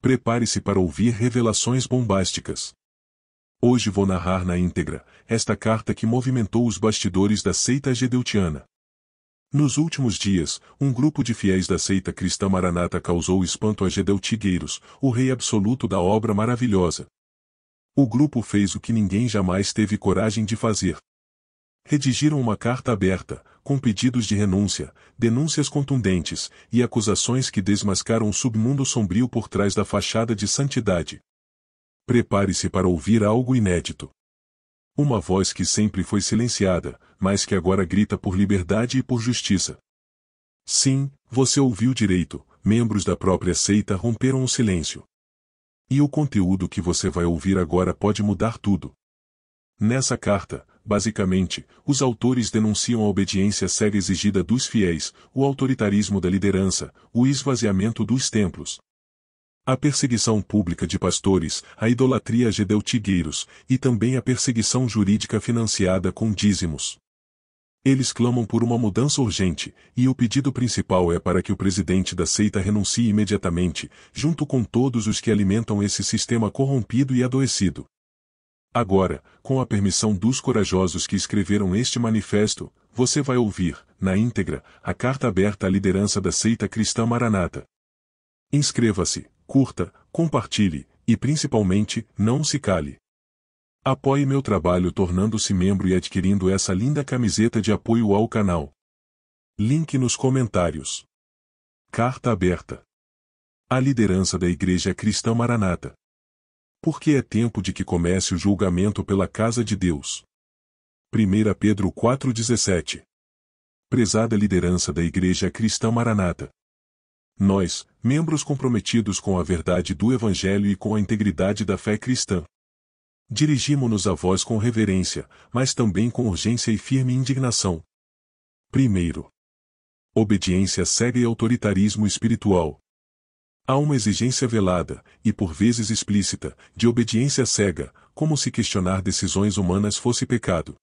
Prepare-se para ouvir revelações bombásticas. Hoje vou narrar na íntegra esta carta que movimentou os bastidores da seita gedeutiana. Nos últimos dias, um grupo de fiéis da seita cristã Maranata causou espanto a Gedeutigueiros, o rei absoluto da obra maravilhosa. O grupo fez o que ninguém jamais teve coragem de fazer. Redigiram uma carta aberta, com pedidos de renúncia, denúncias contundentes e acusações que desmascaram o submundo sombrio por trás da fachada de santidade. Prepare-se para ouvir algo inédito. Uma voz que sempre foi silenciada, mas que agora grita por liberdade e por justiça. Sim, você ouviu direito, membros da própria seita romperam o silêncio. E o conteúdo que você vai ouvir agora pode mudar tudo. Nessa carta, basicamente, os autores denunciam a obediência cega exigida dos fiéis, o autoritarismo da liderança, o esvaziamento dos templos, a perseguição pública de pastores, a idolatria a gedeutigueiros, e também a perseguição jurídica financiada com dízimos. Eles clamam por uma mudança urgente, e o pedido principal é para que o presidente da seita renuncie imediatamente, junto com todos os que alimentam esse sistema corrompido e adoecido. Agora, com a permissão dos corajosos que escreveram este manifesto, você vai ouvir, na íntegra, a carta aberta à liderança da seita cristã Maranata. Inscreva-se, curta, compartilhe, e principalmente, não se cale. Apoie meu trabalho tornando-se membro e adquirindo essa linda camiseta de apoio ao canal. Link nos comentários. Carta aberta. A liderança da Igreja Cristã Maranata. Porque é tempo de que comece o julgamento pela casa de Deus. 1 Pedro 4,17. Prezada liderança da Igreja Cristã Maranata. Nós, membros comprometidos com a verdade do Evangelho e com a integridade da fé cristã, dirigimo-nos a vós com reverência, mas também com urgência e firme indignação. Primeiro, obediência cega e autoritarismo espiritual. Há uma exigência velada, e por vezes explícita, de obediência cega, como se questionar decisões humanas fosse pecado.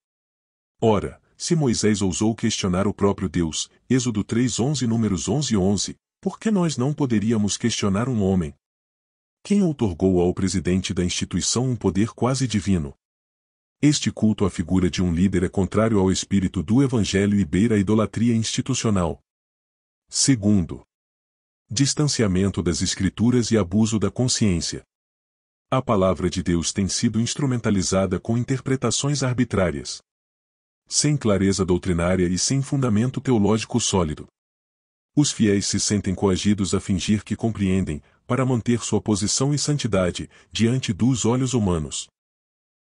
Ora, se Moisés ousou questionar o próprio Deus, Êxodo 3:11 Números 11:11, por que nós não poderíamos questionar um homem? Quem outorgou ao presidente da instituição um poder quase divino? Este culto à figura de um líder é contrário ao espírito do Evangelho e beira a idolatria institucional. Segundo, distanciamento das Escrituras e abuso da consciência. A palavra de Deus tem sido instrumentalizada com interpretações arbitrárias, sem clareza doutrinária e sem fundamento teológico sólido. Os fiéis se sentem coagidos a fingir que compreendem, para manter sua posição e santidade, diante dos olhos humanos.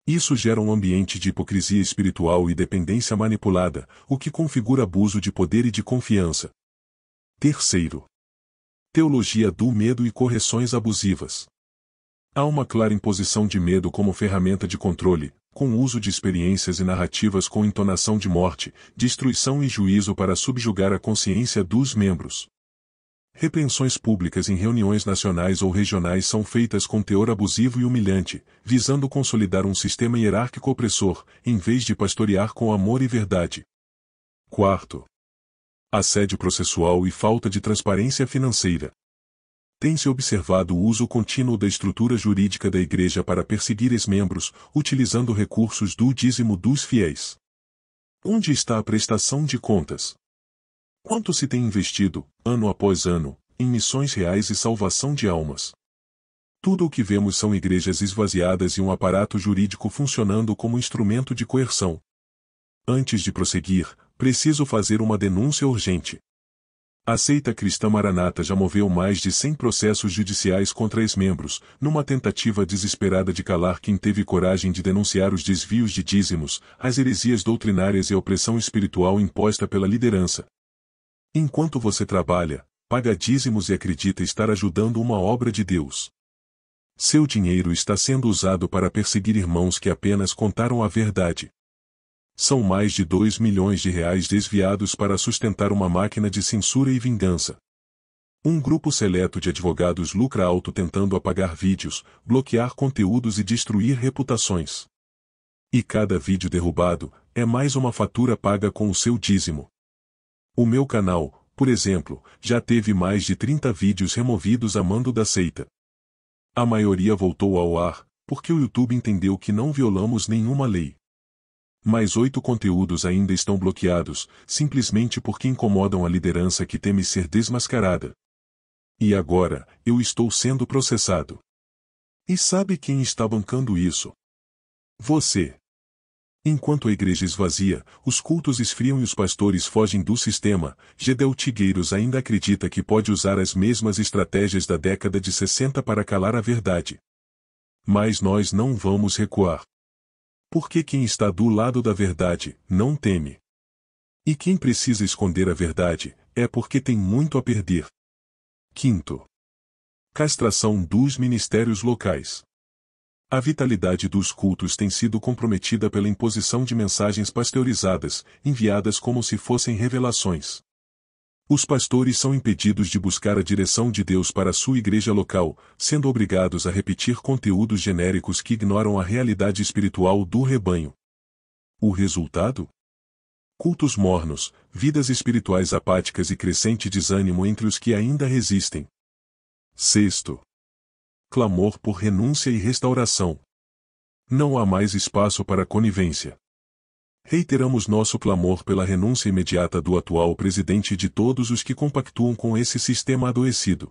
Isso gera um ambiente de hipocrisia espiritual e dependência manipulada, o que configura abuso de poder e de confiança. Terceiro, teologia do medo e correções abusivas. Há uma clara imposição de medo como ferramenta de controle, com o uso de experiências e narrativas com entonação de morte, destruição e juízo para subjugar a consciência dos membros. Repreensões públicas em reuniões nacionais ou regionais são feitas com teor abusivo e humilhante, visando consolidar um sistema hierárquico opressor, em vez de pastorear com amor e verdade. Quarto, assédio processual e falta de transparência financeira. Tem-se observado o uso contínuo da estrutura jurídica da Igreja para perseguir ex-membros, utilizando recursos do dízimo dos fiéis. Onde está a prestação de contas? Quanto se tem investido, ano após ano, em missões reais e salvação de almas? Tudo o que vemos são igrejas esvaziadas e um aparato jurídico funcionando como instrumento de coerção. Antes de prosseguir, preciso fazer uma denúncia urgente. A seita cristã Maranata já moveu mais de 100 processos judiciais contra ex-membros, numa tentativa desesperada de calar quem teve coragem de denunciar os desvios de dízimos, as heresias doutrinárias e a opressão espiritual imposta pela liderança. Enquanto você trabalha, paga dízimos e acredita estar ajudando uma obra de Deus. Seu dinheiro está sendo usado para perseguir irmãos que apenas contaram a verdade. São mais de 2 milhões de reais desviados para sustentar uma máquina de censura e vingança. Um grupo seleto de advogados lucra alto tentando apagar vídeos, bloquear conteúdos e destruir reputações. E cada vídeo derrubado é mais uma fatura paga com o seu dízimo. O meu canal, por exemplo, já teve mais de 30 vídeos removidos a mando da seita. A maioria voltou ao ar, porque o YouTube entendeu que não violamos nenhuma lei. Mas 8 conteúdos ainda estão bloqueados, simplesmente porque incomodam a liderança que teme ser desmascarada. E agora, eu estou sendo processado. E sabe quem está bancando isso? Você. Enquanto a igreja esvazia, os cultos esfriam e os pastores fogem do sistema, Gedel Tigueiros ainda acredita que pode usar as mesmas estratégias da década de 60 para calar a verdade. Mas nós não vamos recuar. Porque quem está do lado da verdade, não teme. E quem precisa esconder a verdade, é porque tem muito a perder. Quinto. Castração dos ministérios locais. A vitalidade dos cultos tem sido comprometida pela imposição de mensagens pasteurizadas, enviadas como se fossem revelações. Os pastores são impedidos de buscar a direção de Deus para sua igreja local, sendo obrigados a repetir conteúdos genéricos que ignoram a realidade espiritual do rebanho. O resultado? Cultos mornos, vidas espirituais apáticas e crescente desânimo entre os que ainda resistem. Sexto. Clamor por renúncia e restauração. Não há mais espaço para conivência. Reiteramos nosso clamor pela renúncia imediata do atual presidente e de todos os que compactuam com esse sistema adoecido.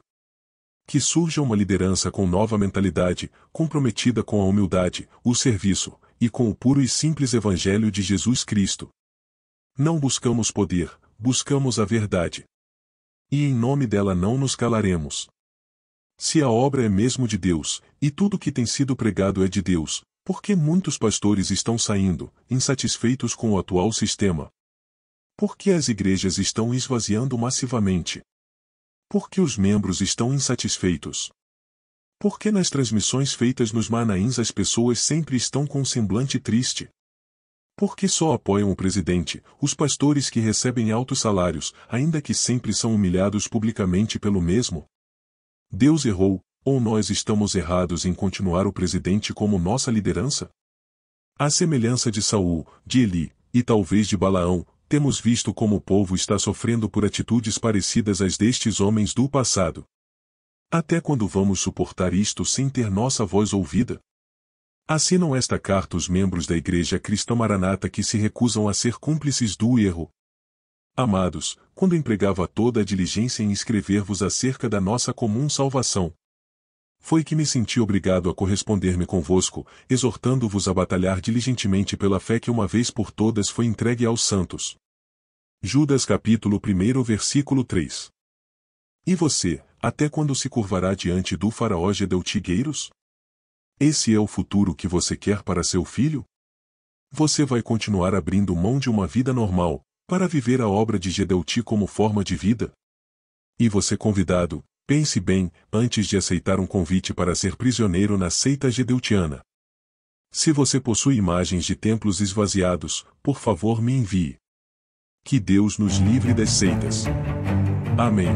Que surja uma liderança com nova mentalidade, comprometida com a humildade, o serviço, e com o puro e simples Evangelho de Jesus Cristo. Não buscamos poder, buscamos a verdade. E em nome dela não nos calaremos. Se a obra é mesmo de Deus, e tudo que tem sido pregado é de Deus, por que muitos pastores estão saindo, insatisfeitos com o atual sistema? Por que as igrejas estão esvaziando massivamente? Por que os membros estão insatisfeitos? Por que nas transmissões feitas nos Manaíns as pessoas sempre estão com um semblante triste? Por que só apoiam o presidente, os pastores que recebem altos salários, ainda que sempre são humilhados publicamente pelo mesmo? Deus errou, ou nós estamos errados em continuar o presidente como nossa liderança? À semelhança de Saul, de Eli, e talvez de Balaão, temos visto como o povo está sofrendo por atitudes parecidas às destes homens do passado. Até quando vamos suportar isto sem ter nossa voz ouvida? Assinam esta carta os membros da Igreja Cristã Maranata que se recusam a ser cúmplices do erro. Amados, quando empregava toda a diligência em escrever-vos acerca da nossa comum salvação, foi que me senti obrigado a corresponder-me convosco, exortando-vos a batalhar diligentemente pela fé que uma vez por todas foi entregue aos santos. Judas capítulo 1 versículo 3. E você, até quando se curvará diante do faraó Gedel Tigueiros? Esse é o futuro que você quer para seu filho? Você vai continuar abrindo mão de uma vida normal, para viver a obra de Gedel Ti como forma de vida? E você convidado, pense bem, antes de aceitar um convite para ser prisioneiro na seita gedeutiana. Se você possui imagens de templos esvaziados, por favor me envie. Que Deus nos livre das seitas. Amém.